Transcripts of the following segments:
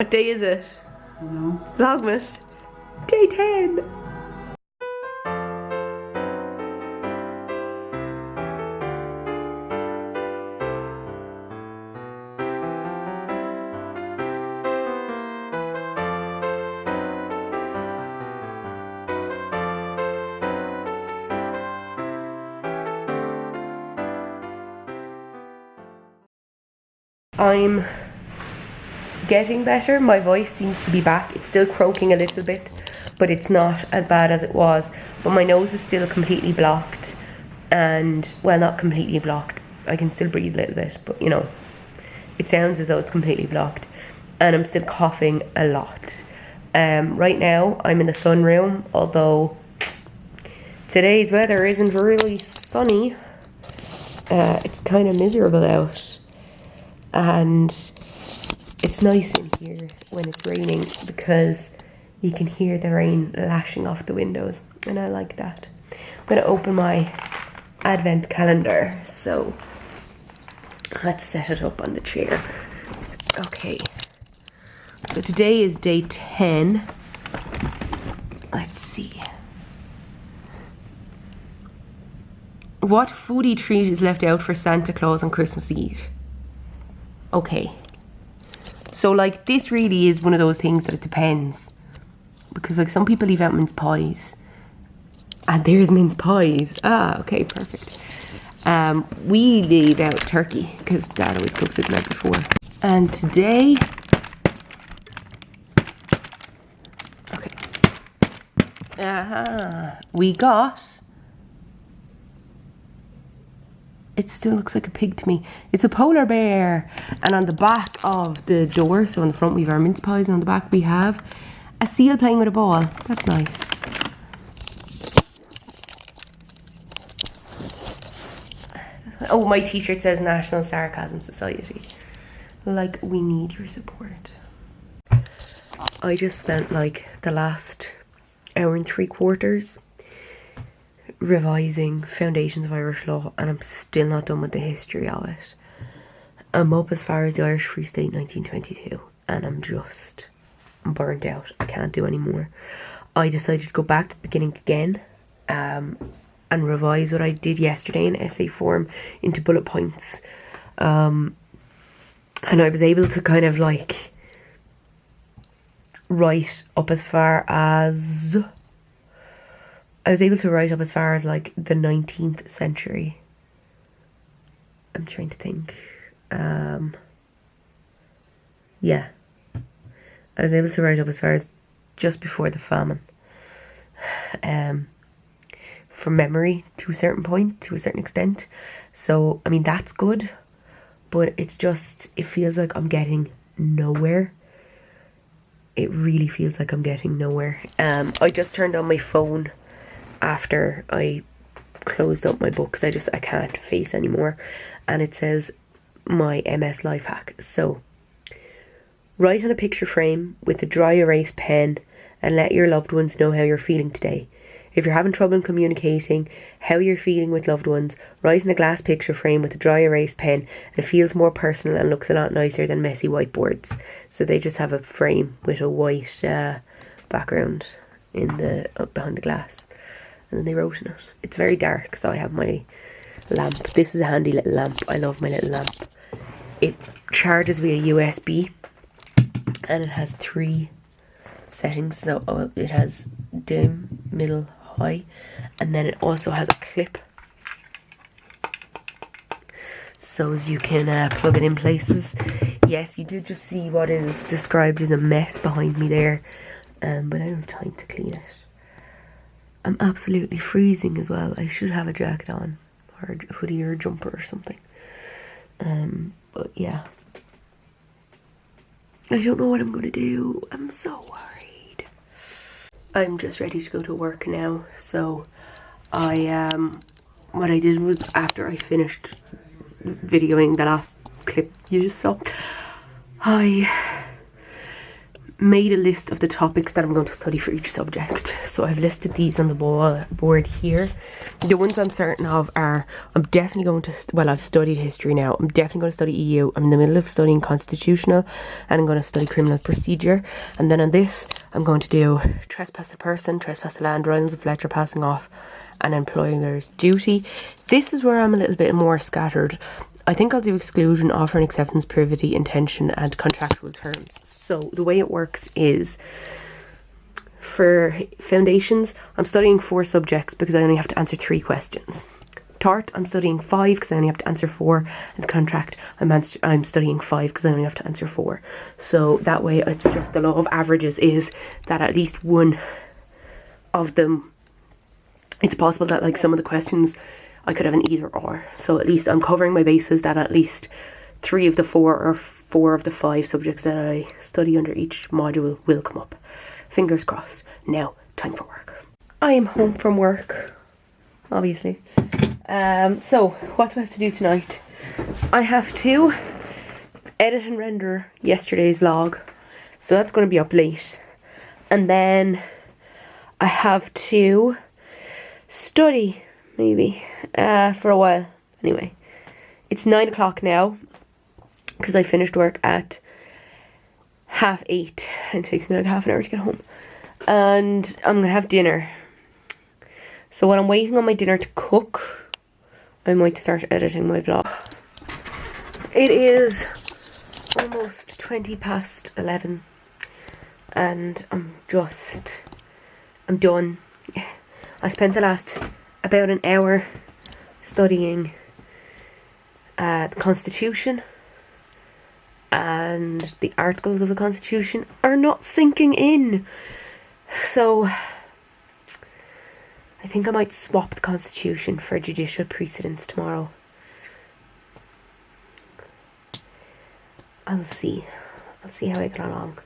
What day is it? No. Vlogmas. Day 10. I'm getting better. My voice seems to be back. It's still croaking a little bit, but it's not as bad as it was. But my nose is still completely blocked, and well, not completely blocked. I can still breathe a little bit, but you know, it sounds as though it's completely blocked. And I'm still coughing a lot. Right now I'm in the sunroom, although today's weather isn't really sunny. It's kind of miserable out. And it's nice in here when it's raining because you can hear the rain lashing off the windows, and I like that. I'm going to open my advent calendar, so let's set it up on the chair. Okay, so today is day 10. Let's see. What foodie treat is left out for Santa Claus on Christmas Eve? Okay, so like this really is one of those things that it depends, because like some people leave out mince pies, and there's mince pies. Ah, okay, perfect. We leave out turkey because Dad always cooks it the night before. And today, okay, we got. It still looks like a pig to me. It's a polar bear. And on the back of the door, so on the front we have our mince pies, and on the back we have a seal playing with a ball. That's nice. Oh, my t-shirt says National Sarcasm Society. Like, we need your support. I just spent like the last hour and 3/4 revising Foundations of Irish Law, and I'm still not done with the history of it. I'm up as far as the Irish Free State 1922, and I'm just burnt out. I can't do any more. I decided to go back to the beginning again, and revise what I did yesterday in essay form into bullet points. And I was able to kind of like write up as far as like the 19th century. I'm trying to think. Yeah. I was able to write up as far as just before the famine. From memory to a certain point, to a certain extent. So, I mean, that's good. But it's just, it feels like I'm getting nowhere. It really feels like I'm getting nowhere. I just turned on my phone after I closed up my books. I can't face anymore, and it says my MS life hack. So write on a picture frame with a dry erase pen and let your loved ones know how you're feeling today. If you're having trouble communicating how you're feeling with loved ones, write in a glass picture frame with a dry erase pen, and it feels more personal and looks a lot nicer than messy whiteboards. So they just have a frame with a white background in the behind the glass, and then they wrote in it. It's very dark, so I have my lamp. This is a handy little lamp. I love my little lamp. It charges via USB, and it has 3 settings. So it has dim, middle, high, and then it also has a clip, so as you can plug it in places. Yes, you do just see what is described as a mess behind me there, but I don't have time to clean it. I'm absolutely freezing as well. I should have a jacket on, or a hoodie or a jumper or something. But yeah, I don't know what I'm gonna do. I'm so worried. I'm just ready to go to work now. So what I did was, after I finished videoing the last clip you just saw, I made a list of the topics that I'm going to study for each subject. So I've listed these on the board here. The ones I'm certain of are, I'm definitely going to, well, I've studied history now. I'm definitely going to study EU. I'm in the middle of studying constitutional, and I'm going to study criminal procedure. And then on this, I'm going to do trespass to person, trespass to land, Rylands of Fletcher passing off, and employer's duty. This is where I'm a little bit more scattered. I think I'll do exclusion, offer and acceptance, privity, intention, and contractual terms. So the way it works is, for foundations, I'm studying 4 subjects because I only have to answer 3 questions. Tort, I'm studying 5 because I only have to answer 4. And contract, I'm studying 5 because I only have to answer 4. So that way, it's just the law of averages is that at least one of them, it's possible that like some of the questions I could have an either or. So at least I'm covering my bases that at least 3 of the 4 or 4 of the 5 subjects that I study under each module will come up. Fingers crossed. Now, time for work. I am home from work, obviously. So, what do I have to do tonight? I have to edit and render yesterday's vlog. So that's going to be up late. And then I have to study, maybe, for a while. Anyway, it's 9 o'clock now, because I finished work at 8:30, and it takes me like half an hour to get home. And I'm going to have dinner. So while I'm waiting on my dinner to cook, I might start editing my vlog. It is almost 11:20, and I'm done. I spent the last about an hour studying the Constitution, and the articles of the Constitution are not sinking in. So I think I might swap the Constitution for judicial precedence tomorrow. I'll see how I get along.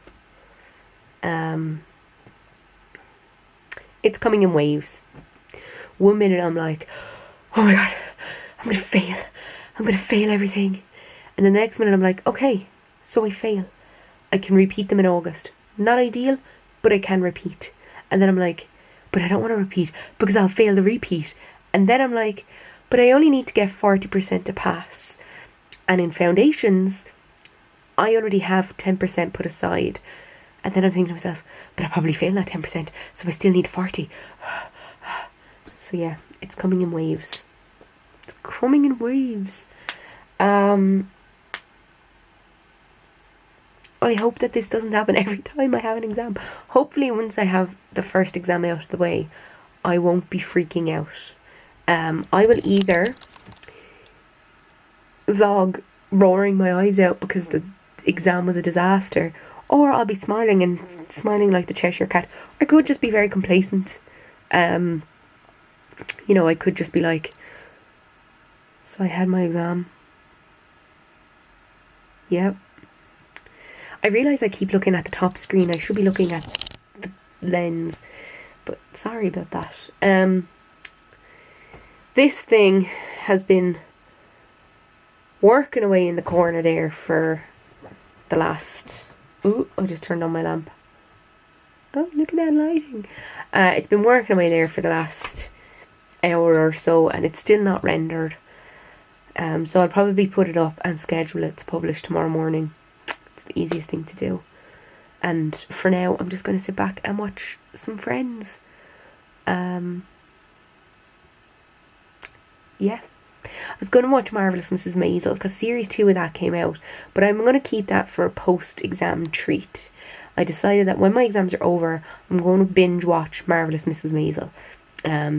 It's coming in waves. 1 minute I'm like, oh my god, I'm gonna fail everything. And then the next minute I'm like, okay, so I fail. I can repeat them in August. Not ideal, but I can repeat. And then I'm like, but I don't want to repeat because I'll fail the repeat. And then I'm like, but I only need to get 40% to pass. And in foundations, I already have 10% put aside. And then I'm thinking to myself, but I probably failed that 10%, so I still need 40. So yeah, it's coming in waves. It's coming in waves. I hope that this doesn't happen every time I have an exam. Hopefully once I have the first exam out of the way, I won't be freaking out. I will either vlog roaring my eyes out because the exam was a disaster, or I'll be smiling like the Cheshire Cat. I could just be very complacent. You know, I could just be like, so I had my exam. Yep. I realise I keep looking at the top screen. I should be looking at the lens, but sorry about that. This thing has been working away in the corner there for the last... Ooh, I just turned on my lamp. Oh, look at that lighting. It's been working away there for the last hour or so, and it's still not rendered. So I'll probably put it up and schedule it to publish tomorrow morning. It's the easiest thing to do. And for now, I'm just going to sit back and watch some Friends. Yeah. I was going to watch Marvellous Mrs. Maisel because series 2 of that came out, but I'm going to keep that for a post-exam treat. I decided that when my exams are over, I'm going to binge watch Marvellous Mrs. Maisel,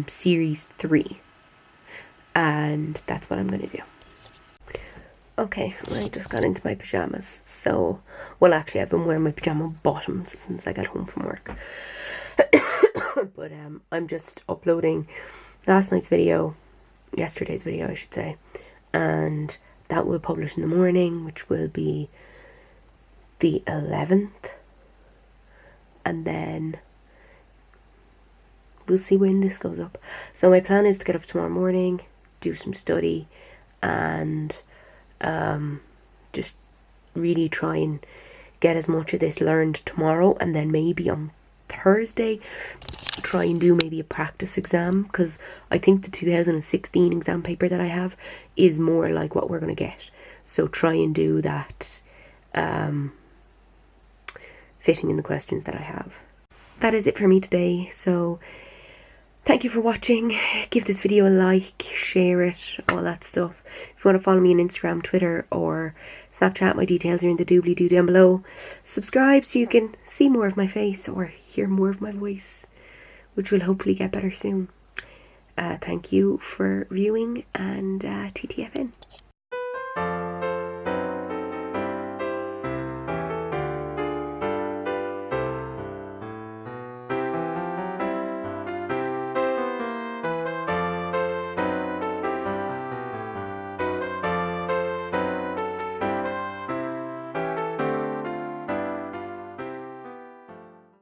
series 3. And that's what I'm going to do. Okay, I just got into my pyjamas. So, well, actually, I've been wearing my pyjama bottoms since I got home from work. But I'm just uploading yesterday's video, I should say, and that will publish in the morning, which will be the 11th, and then we'll see when this goes up. So my plan is to get up tomorrow morning, do some study, and just really try and get as much of this learned tomorrow, and then maybe on Thursday try and do maybe a practice exam, because I think the 2016 exam paper that I have is more like what we're going to get. So try and do that, fitting in the questions that I have. That is it for me today. So thank you for watching. Give this video a like, share it, all that stuff. If you want to follow me on Instagram, Twitter or Snapchat, my details are in the doobly-doo down below. Subscribe so you can see more of my face or hear more of my voice, which will hopefully get better soon. Thank you for viewing, and TTFN.